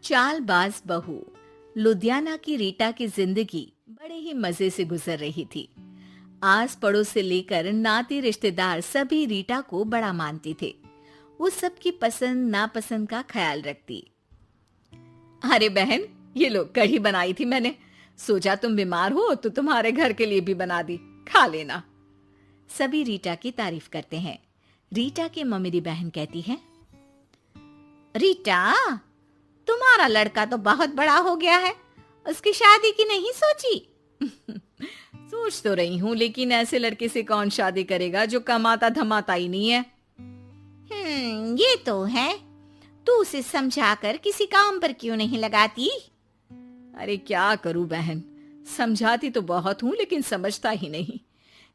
चालबाज बहू। लुधियाना की रीटा की जिंदगी बड़े ही मजे से गुजर रही थी। आस पड़ोस से लेकर नाती रिश्तेदार सभी रीटा को बड़ा मानते थे। वो सबकी पसंद नापसंद का ख्याल रखती। अरे बहन, ये लो कढ़ी बनाई थी मैंने। सोचा तुम बीमार हो तो तुम्हारे घर के लिए भी बना दी, खा लेना। सभी रीटा की तारीफ करते हैं। रीटा की ममेरी बहन कहती है, रीटा, तुम्हारा लड़का तो बहुत बड़ा हो गया है, उसकी शादी की नहीं सोची? सोच तो रही हूँ, लेकिन ऐसे लड़के से कौन शादी करेगा जो कमाता धमाता ही नहीं है। ये तो है। तू उसे समझाकर किसी काम पर क्यों नहीं लगाती? अरे क्या करूं बहन, समझाती तो बहुत हूँ लेकिन समझता ही नहीं।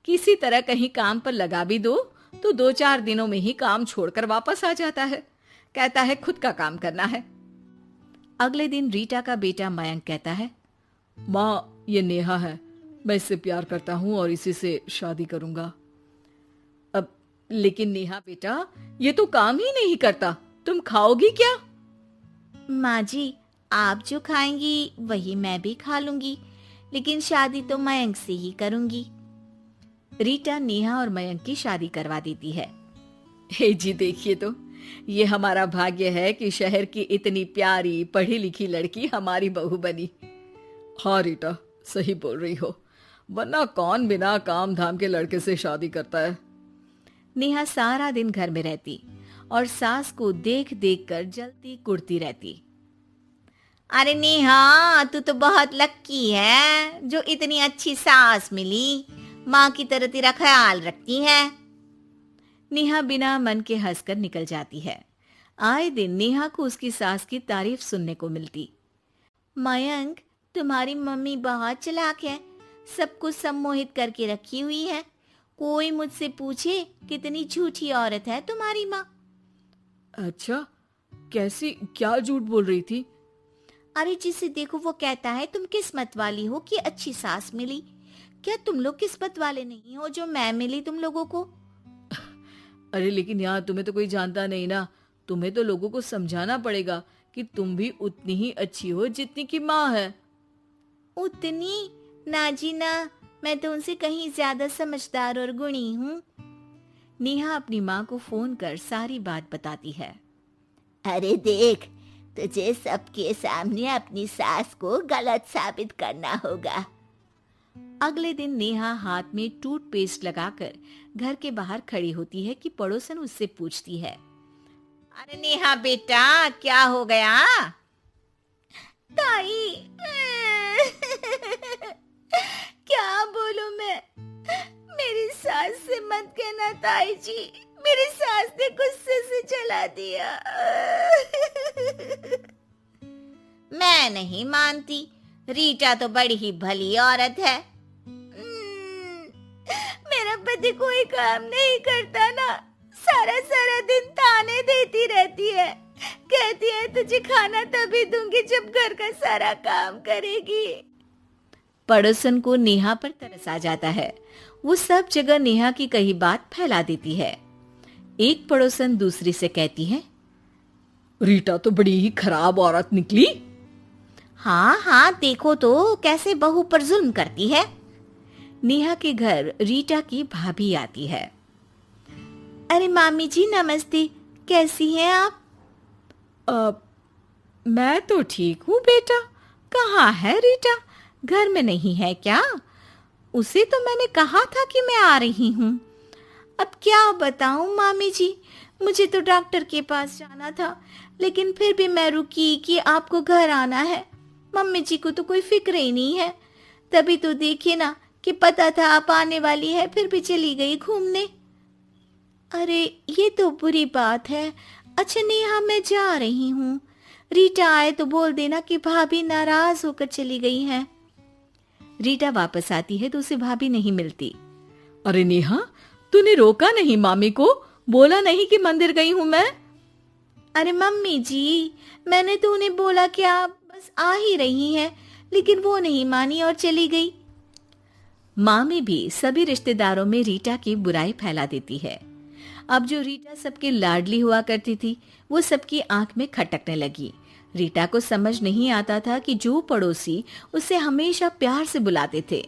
किसी तरह कहीं काम पर लगा भी दो तो 2-4 दिनों में ही काम छोड़कर वापस आ जाता है। कहता है खुद का काम करना है। अगले दिन रीटा का बेटा मयंक कहता है, माँ, ये नेहा है, मैं इससे प्यार करता हूँ और इसी से शादी करूंगा। अब लेकिन नेहा बेटा, ये तो काम ही नहीं करता, तुम खाओगी क्या? माँ जी, आप जो खाएंगी वही मैं भी खा लूंगी, लेकिन शादी तो मयंक से ही करूंगी। रीटा नेहा और मयंक की शादी करवा देती है। हे जी, देखिए तो, ये हमारा भाग्य है कि शहर की इतनी प्यारी पढ़ी लिखी लड़की हमारी बहू बनी। हाँ रीटा, सही बोल रही हो, वरना कौन बिना काम धाम के लड़के से शादी करता है। नेहा सारा दिन घर में रहती और सास को देख देख कर जलती कुड़ती रहती। अरे नेहा, तू तो बहुत लक्की है जो इतनी अच्छी सास मिली, माँ की तरह तेरा ख्याल रखती है। नेहा बिना मन के हंसकर निकल जाती है। आए दिन नेहा को उसकी सास की तारीफ सुनने को मिलती। मयंक, तुम्हारी मम्मी बहुत चालाक है, सबको सम्मोहित करके रखी हुई है। कोई मुझसे पूछे कितनी झूठी औरत है तुम्हारी माँ। अच्छा, कैसी, क्या झूठ बोल रही थी? अरे जिसे देखो वो कहता है तुम किस्मत वाली हो कि अच्छी सास मिली। क्या तुम लोग किस्मत वाले नहीं हो जो मैं मिली तुम लोगों को? अरे लेकिन यार, तुम्हें तो कोई जानता नहीं ना, तुम्हें तो लोगों को समझाना पड़ेगा कि तुम भी उतनी ही अच्छी हो जितनी की माँ है। उतनी? ना जी ना, मैं तो उनसे कहीं ज्यादा समझदार और गुणी हूँ। नेहा अपनी माँ को फोन कर सारी बात बताती है। अरे देख, तुझे सबके सामने अपनी सास को गलत साबित करना होगा। अगले दिन नेहा हाथ में टूथपेस्ट लगाकर घर के बाहर खड़ी होती है कि पड़ोसन उससे पूछती है, अरे नेहा बेटा, क्या हो गया? ताई, क्या बोलूं मैं? मेरी सास से मत कहना ताई जी, मेरी सास ने गुस्से से जला दिया। मैं नहीं मानती, रीटा तो बड़ी ही भली औरत है। मेरा पति कोई काम नहीं करता ना, सारा सारा दिन ताने देती रहती है, कहती है तुझे खाना तभी दूंगी जब घर का सारा काम करेगी। पड़ोसन को नेहा पर तरस आ जाता है। वो सब जगह नेहा की कही बात फैला देती है। एक पड़ोसन दूसरी से कहती है, रीटा तो बड़ी ही खराब औरत निकली। हाँ हाँ, देखो तो कैसे बहू पर जुल्म करती है। नेहा के घर रीटा की भाभी आती है। अरे मामी जी नमस्ते, कैसी हैं आप? मैं तो ठीक हूँ बेटा। कहाँ है रीटा, घर में नहीं है क्या? उसे तो मैंने कहा था कि मैं आ रही हूँ। अब क्या बताऊँ मामी जी, मुझे तो डॉक्टर के पास जाना था, लेकिन फिर भी मैं रुकी कि आपको घर आना है। मम्मी जी को तो कोई फिक्र ही नहीं है। तभी तो देखिए ना कि पता था आप आने वाली है, फिर भी चली गई घूमने। अरे ये तो बुरी बात है। अच्छा नेहा, मैं जा रही हूँ, रीटा आए तो बोल देना कि भाभी नाराज होकर चली गई है। रीटा वापस आती है तो उसे भाभी नहीं मिलती। अरे नेहा, तूने रोका नहीं मामी को, बोला नहीं कि मंदिर गई हूँ मैं? अरे मम्मी जी, मैंने तो उन्हें बोला कि आप बस आ ही रही हैं, लेकिन वो नहीं मानी और चली गई। मामी भी सभी रिश्तेदारों में रीटा की बुराई फैला देती है। अब जो रीटा सबकी लाडली हुआ करती थी, वो सबकी आंख में खटकने लगी। रीटा को समझ नहीं आता था कि जो पड़ोसी उसे हमेशा प्यार से बुलाते थे,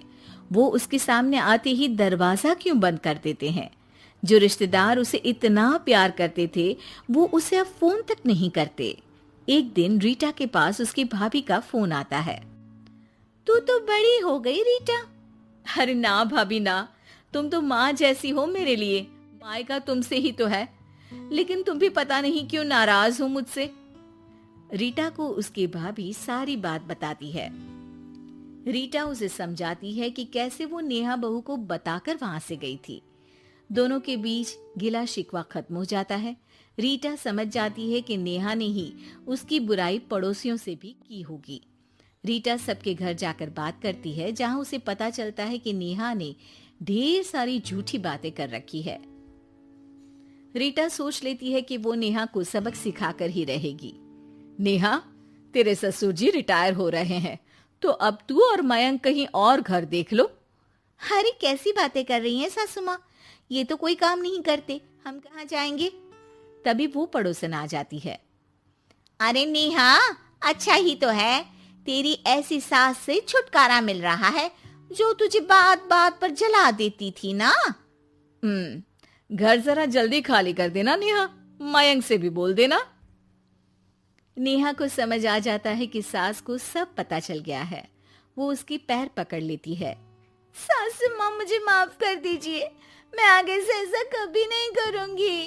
वो उसके सामने आते ही दरवाजा क्यों बंद कर देते हैं। जो रिश्तेदार उसे इतना प्यार करते थे, वो उसे अब फोन तक नहीं करते। एक दिन रीटा के पास उसकी भाभी का फोन आता है। तू तो बड़ी हो गई रीटा। अरे ना भाभी ना, तुम तो माँ जैसी हो मेरे लिए, मायका तुमसे ही तो है, लेकिन तुम भी पता नहीं क्यों नाराज हो मुझसे। रीटा को उसकी भाभी सारी बात बताती है। रीटा उसे समझाती है कि कैसे वो नेहा बहू को बताकर वहां से गई थी। दोनों के बीच गिला शिकवा खत्म हो जाता है। रीटा समझ जाती है कि नेहा ने ही उसकी बुराई पड़ोसियों से भी की होगी। रीटा सबके घर जाकर बात करती है, जहां उसे पता चलता है कि नेहा ने ढेर सारी झूठी बातें कर रखी है। रीटा सोच लेती है कि वो नेहा को सबक सिखाकर ही रहेगी। नेहा, तेरे ससुर जी रिटायर हो रहे हैं, तो अब तू और मयंक कहीं और घर देख लो। अरे कैसी बातें कर रही हैं सासू माँ, ये तो कोई काम नहीं करते, हम कहाँ जाएंगे। तभी वो पड़ोसन आ जाती है। अरे नेहा, अच्छा ही तो है, तेरी ऐसी सास से छुटकारा मिल रहा है जो तुझे बात बात पर जला देती थी ना। घर जरा जल्दी खाली कर देना नेहा, मयंक से भी बोल देना। नेहा को समझ आ जाता है कि सास को सब पता चल गया है। वो उसकी पैर पकड़ लेती है। सासू माँ, मुझे माफ कर दीजिए, मैं आगे से ऐसा कभी नहीं करूंगी।